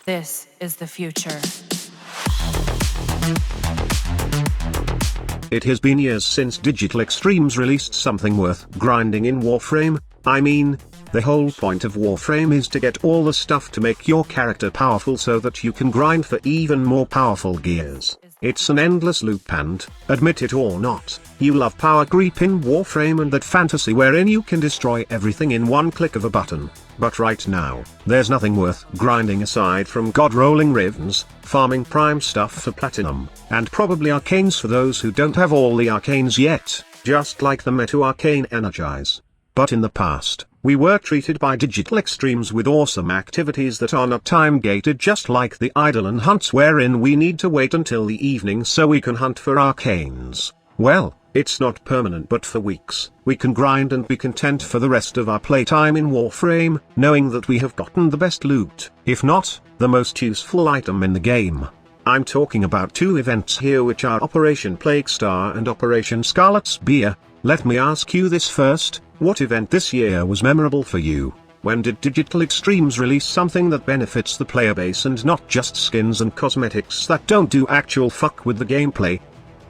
This is the future. It has been years since Digital Extremes released something worth grinding in Warframe. I mean, the whole point of Warframe is to get all the stuff to make your character powerful so that you can grind for even more powerful gears. It's an endless loop and, admit it or not, you love power creep in Warframe and that fantasy wherein you can destroy everything in one click of a button. But right now, there's nothing worth grinding aside from god-rolling ravens, farming prime stuff for platinum, and probably arcanes for those who don't have all the arcanes yet, just like the Metu Arcane Energize. But in the past, we were treated by Digital Extremes with awesome activities that are not time-gated, just like the Eidolon hunts wherein we need to wait until the evening so we can hunt for arcanes. Well, it's not permanent, but for weeks, we can grind and be content for the rest of our playtime in Warframe, knowing that we have gotten the best loot, if not, the most useful item in the game. I'm talking about two events here, which are Operation Plaguestar and Operation Scarlet Spear. Let me ask you this first, what event this year was memorable for you? When did Digital Extremes release something that benefits the player base and not just skins and cosmetics that don't do actual fuck with the gameplay?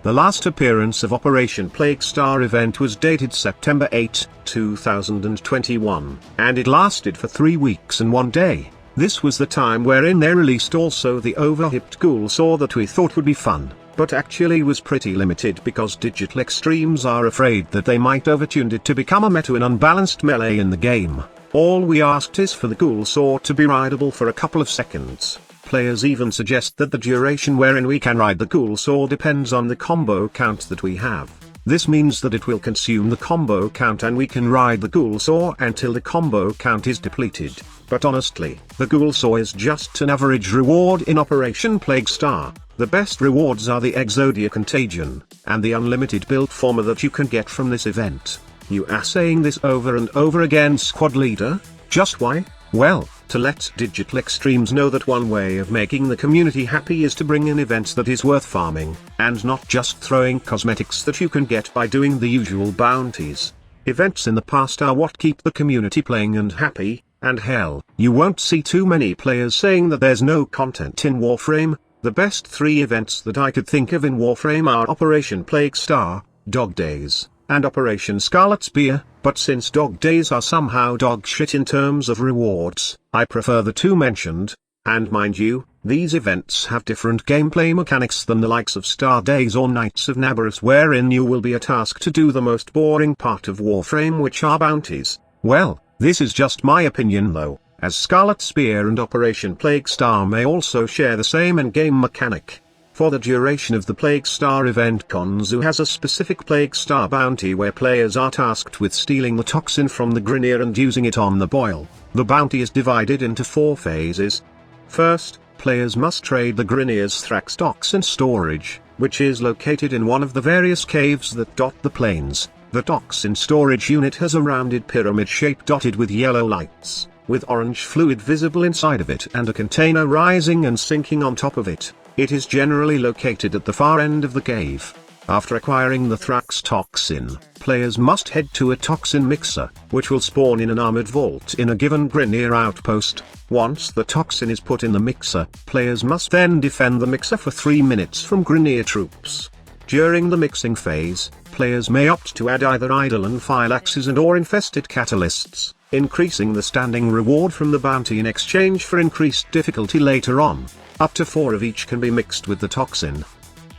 The last appearance of Operation Plaguestar event was dated September 8, 2021, and it lasted for 3 weeks and 1 day. This was the time wherein they released also the overhyped Ghoul Saw that we thought would be fun, but actually was pretty limited because Digital Extremes are afraid that they might overtune it to become a meta and unbalanced melee in the game. All we asked is for the Ghoul Saw to be rideable for a couple of seconds. Players even suggest that the duration wherein we can ride the Ghoul Saw depends on the combo count that we have. This means that it will consume the combo count and we can ride the Ghoul Saw until the combo count is depleted. But honestly, the Ghoul Saw is just an average reward in Operation Plaguestar. The best rewards are the Exodia Contagion, and the unlimited build former that you can get from this event. You are saying this over and over again, squad leader? Just why? Well, to let Digital Extremes know that one way of making the community happy is to bring in events that is worth farming, and not just throwing cosmetics that you can get by doing the usual bounties. Events in the past are what keep the community playing and happy, and hell, you won't see too many players saying that there's no content in Warframe. The best 3 events that I could think of in Warframe are Operation Plaguestar, Dog Days, and Operation Scarlet Spear, but since Dog Days are somehow dog shit in terms of rewards, I prefer the 2 mentioned, and mind you, these events have different gameplay mechanics than the likes of Star Days or Knights of Nabarus, wherein you will be tasked to do the most boring part of Warframe, which are bounties. Well, this is just my opinion though, as Scarlet Spear and Operation Plaguestar may also share the same endgame mechanic. For the duration of the Plaguestar event, Konzu has a specific Plaguestar bounty where players are tasked with stealing the toxin from the Grineer and using it on the boil. The bounty is divided into 4 phases. First, players must trade the Grineer's Thrax toxin storage, which is located in one of the various caves that dot the plains. The toxin storage unit has a rounded pyramid shape dotted with yellow lights, with orange fluid visible inside of it and a container rising and sinking on top of it. It is generally located at the far end of the cave. After acquiring the Thrax toxin, players must head to a toxin mixer, which will spawn in an armored vault in a given Grineer outpost. Once the toxin is put in the mixer, players must then defend the mixer for 3 minutes from Grineer troops. During the mixing phase, players may opt to add either Eidolon Phylaxes and or infested catalysts, increasing the standing reward from the bounty in exchange for increased difficulty later on. Up to 4 of each can be mixed with the toxin.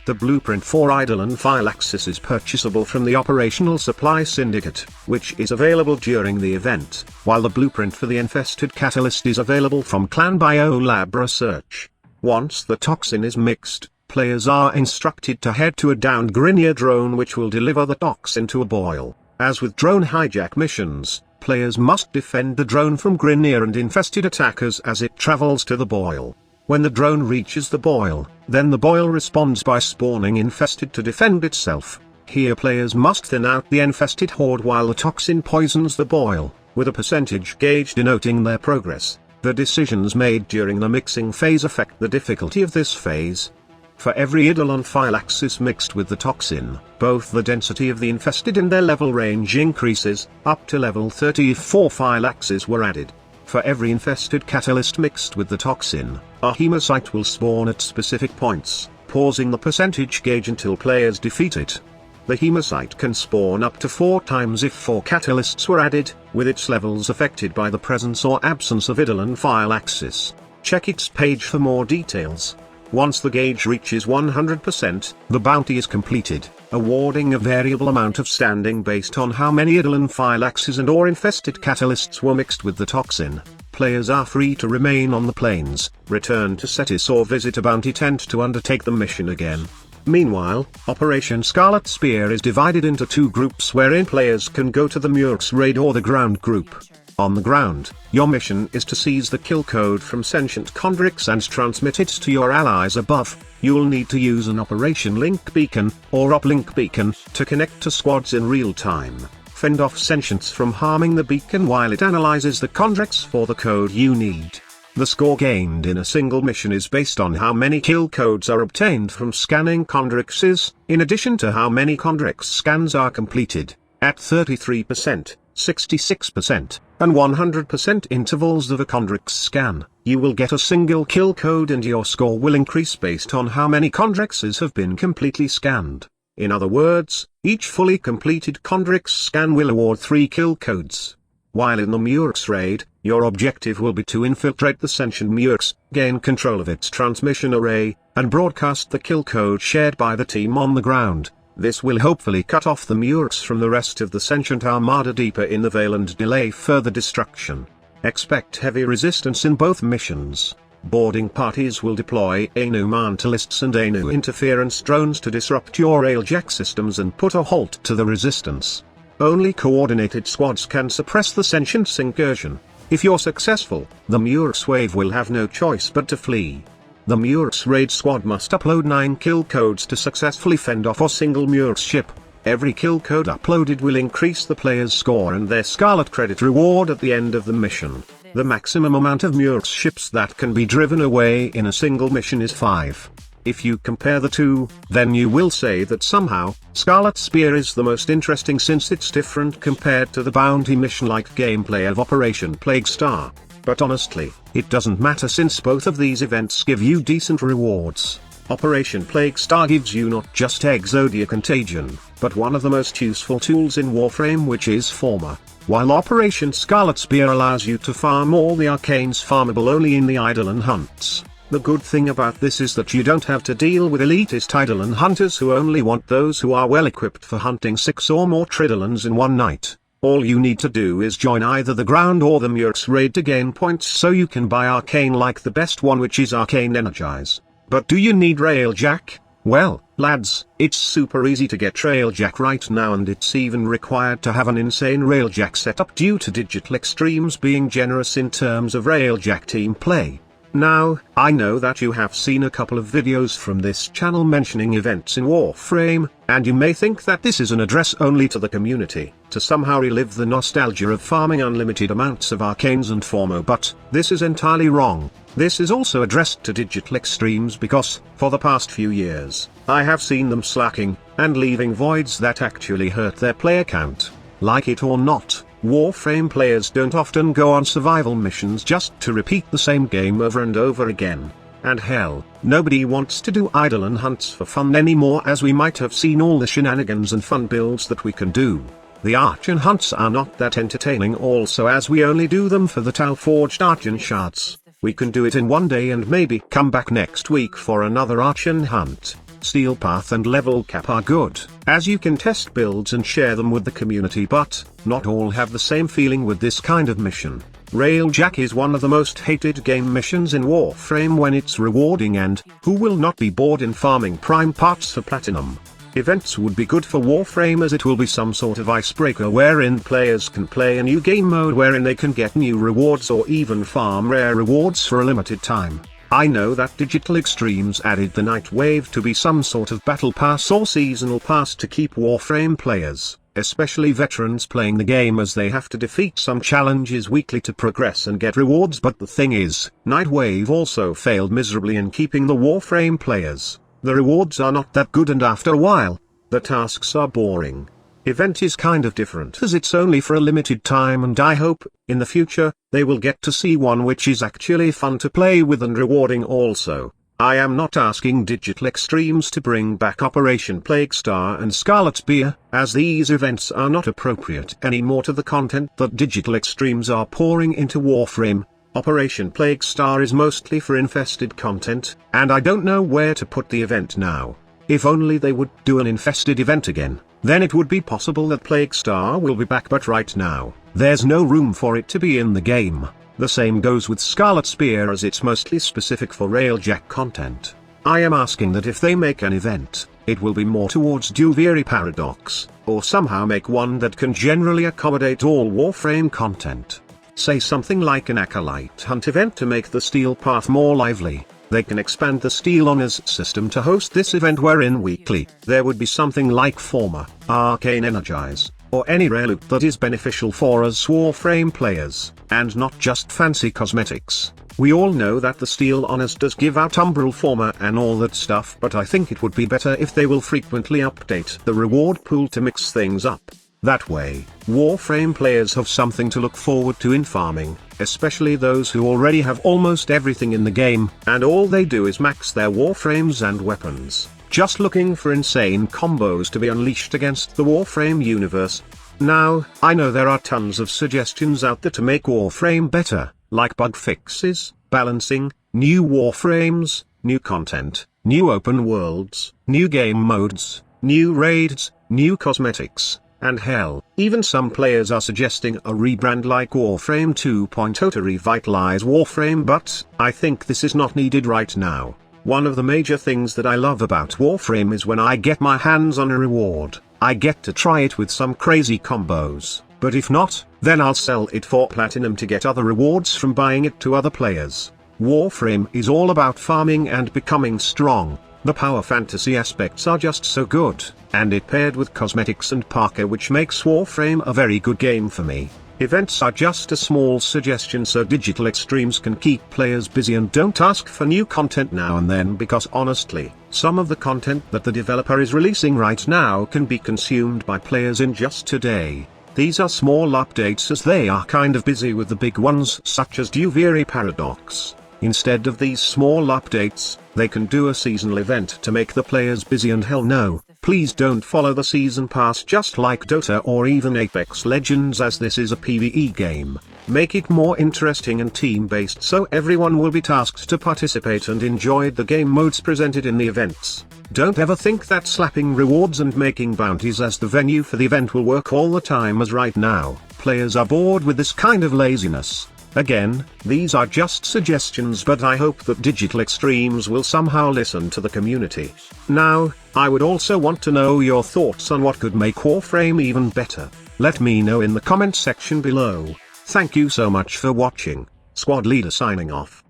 The blueprint for Eidolon Phylaxis is purchasable from the Operational Supply Syndicate, which is available during the event, while the blueprint for the infested catalyst is available from Clan Biolab Research. Once the toxin is mixed, players are instructed to head to a downed Grineer drone which will deliver the toxin to a boil. As with drone hijack missions, players must defend the drone from Grineer and infested attackers as it travels to the boil. When the drone reaches the boil, then the boil responds by spawning infested to defend itself. Here players must thin out the infested horde while the toxin poisons the boil, with a percentage gauge denoting their progress. The decisions made during the mixing phase affect the difficulty of this phase. For every Eidolon Phylaxis mixed with the toxin, both the density of the infested and their level range increases, up to level 30 if 4 Phylaxes were added. For every infested catalyst mixed with the toxin, A Hematite will spawn at specific points, pausing the percentage gauge until players defeat it. The Hematite can spawn up to 4 times if 4 catalysts were added, with its levels affected by the presence or absence of Eidolon Phylaxis. Check its page for more details. Once the gauge reaches 100%, the bounty is completed, awarding a variable amount of standing based on how many Eidolon Phylaxes and or infested catalysts were mixed with the toxin. Players are free to remain on the plains, return to Cetis or visit a bounty tent to undertake the mission again. Meanwhile, Operation Scarlet Spear is divided into 2 groups wherein players can go to the Murex raid or the ground group. On the ground, your mission is to seize the kill code from sentient Chondrix and transmit it to your allies above. You'll need to use an Operation Link Beacon, or Uplink Beacon, to connect to squads in real time. Fend off sentients from harming the beacon while it analyzes the Chondrix for the code you need. The score gained in a single mission is based on how many kill codes are obtained from scanning Chondrixes, in addition to how many Chondrix scans are completed. At 33%, 66%, and 100% intervals of a Chondrix scan, you will get a single kill code and your score will increase based on how many Chondrixes have been completely scanned. In other words, each fully completed Chondrix scan will award 3 kill codes. While in the Murex raid, your objective will be to infiltrate the sentient Murex, gain control of its transmission array, and broadcast the kill code shared by the team on the ground. This will hopefully cut off the Murex from the rest of the sentient armada deeper in the Vale and delay further destruction. Expect heavy resistance in both missions. Boarding parties will deploy Anu Mantalists and Anu interference drones to disrupt your railjack systems and put a halt to the resistance. Only coordinated squads can suppress the sentient's incursion. If you're successful, the Murex wave will have no choice but to flee. The Murex raid squad must upload 9 kill codes to successfully fend off a single Murex ship. Every kill code uploaded will increase the player's score and their Scarlet credit reward at the end of the mission. The maximum amount of Murex ships that can be driven away in a single mission is 5. If you compare the two, then you will say that somehow, Scarlet Spear is the most interesting since it's different compared to the bounty mission-like gameplay of Operation Plague Star. But honestly, it doesn't matter since both of these events give you decent rewards. Operation Plague Star gives you not just Exodia Contagion, but one of the most useful tools in Warframe, which is Former, while Operation Scarlet Spear allows you to farm all the arcanes farmable only in the Eidolon hunts. The good thing about this is that you don't have to deal with elitist Eidolon hunters who only want those who are well equipped for hunting 6 or more Tridolons in one night. All you need to do is join either the ground or the Murex raid to gain points so you can buy arcane like the best one, which is Arcane Energize. But do you need Railjack? Well, lads, it's super easy to get Railjack right now, and it's even required to have an insane Railjack setup due to Digital Extremes being generous in terms of Railjack team play. Now, I know that you have seen a couple of videos from this channel mentioning events in Warframe, and you may think that this is an address only to the community, to somehow relive the nostalgia of farming unlimited amounts of arcanes and Formo, but this is entirely wrong. This is also addressed to Digital Extremes because, for the past few years, I have seen them slacking, and leaving voids that actually hurt their player count. Like it or not, Warframe players don't often go on survival missions just to repeat the same game over and over again. And hell, nobody wants to do Eidolon hunts for fun anymore, as we might have seen all the shenanigans and fun builds that we can do. The Archon hunts are not that entertaining also, as we only do them for the Tau Forged Archon shards. We can do it in one day and maybe come back next week for another Archon hunt. Steel Path and Level Cap are good, as you can test builds and share them with the community, but not all have the same feeling with this kind of mission. Railjack is one of the most hated game missions in Warframe when it's rewarding, and who will not be bored in farming prime parts for platinum? Events would be good for Warframe, as it will be some sort of icebreaker wherein players can play a new game mode wherein they can get new rewards or even farm rare rewards for a limited time. I know that Digital Extremes added the Night Wave to be some sort of battle pass or seasonal pass to keep Warframe players, especially veterans, playing the game, as they have to defeat some challenges weekly to progress and get rewards. But the thing is, Night Wave also failed miserably in keeping the Warframe players. The rewards are not that good, and after a while, the tasks are boring. event is kind of different as it's only for a limited time, and I hope, in the future, they will get to see one which is actually fun to play with and rewarding also. I am not asking Digital Extremes to bring back Operation Plague Star and Scarlet Spear, as these events are not appropriate anymore to the content that Digital Extremes are pouring into Warframe. Operation Plague Star is mostly for infested content, and I don't know where to put the event now. If only they would do an infested event again, then it would be possible that Plague Star will be back, but right now, there's no room for it to be in the game. The same goes with Scarlet Spear, as it's mostly specific for Railjack content. I am asking that if they make an event, it will be more towards Duviri Paradox, or somehow make one that can generally accommodate all Warframe content. Say something like an Acolyte Hunt event to make the Steel Path more lively. They can expand the Steel Honors system to host this event, wherein weekly, there would be something like Former, Arcane Energize, or any rare loot that is beneficial for us Warframe players, and not just fancy cosmetics. We all know that the Steel Honors does give out Umbral Former and all that stuff, but I think it would be better if they will frequently update the reward pool to mix things up. That way, Warframe players have something to look forward to in farming, especially those who already have almost everything in the game, and all they do is max their Warframes and weapons, just looking for insane combos to be unleashed against the Warframe universe. Now, I know there are tons of suggestions out there to make Warframe better, like bug fixes, balancing, new Warframes, new content, new open worlds, new game modes, new raids, new cosmetics. And hell, even some players are suggesting a rebrand like Warframe 2.0 to revitalize Warframe, but I think this is not needed right now. One of the major things that I love about Warframe is when I get my hands on a reward, I get to try it with some crazy combos, but if not, then I'll sell it for platinum to get other rewards from buying it to other players. Warframe is all about farming and becoming strong. The power fantasy aspects are just so good, and it paired with cosmetics and parkour, which makes Warframe a very good game for me. Events are just a small suggestion so Digital Extremes can keep players busy and don't ask for new content now and then, because honestly, some of the content that the developer is releasing right now can be consumed by players in just a day. These are small updates as they are kind of busy with the big ones such as Duviri Paradox. Instead of these small updates, they can do a seasonal event to make the players busy, and hell no, please don't follow the season pass just like Dota or even Apex Legends, as this is a PvE game. Make it more interesting and team-based so everyone will be tasked to participate and enjoy the game modes presented in the events. Don't ever think that slapping rewards and making bounties as the venue for the event will work all the time, as right now, players are bored with this kind of laziness. Again, these are just suggestions, but I hope that Digital Extremes will somehow listen to the community. Now, I would also want to know your thoughts on what could make Warframe even better. Let me know in the comment section below. Thank you so much for watching. Squad Leader signing off.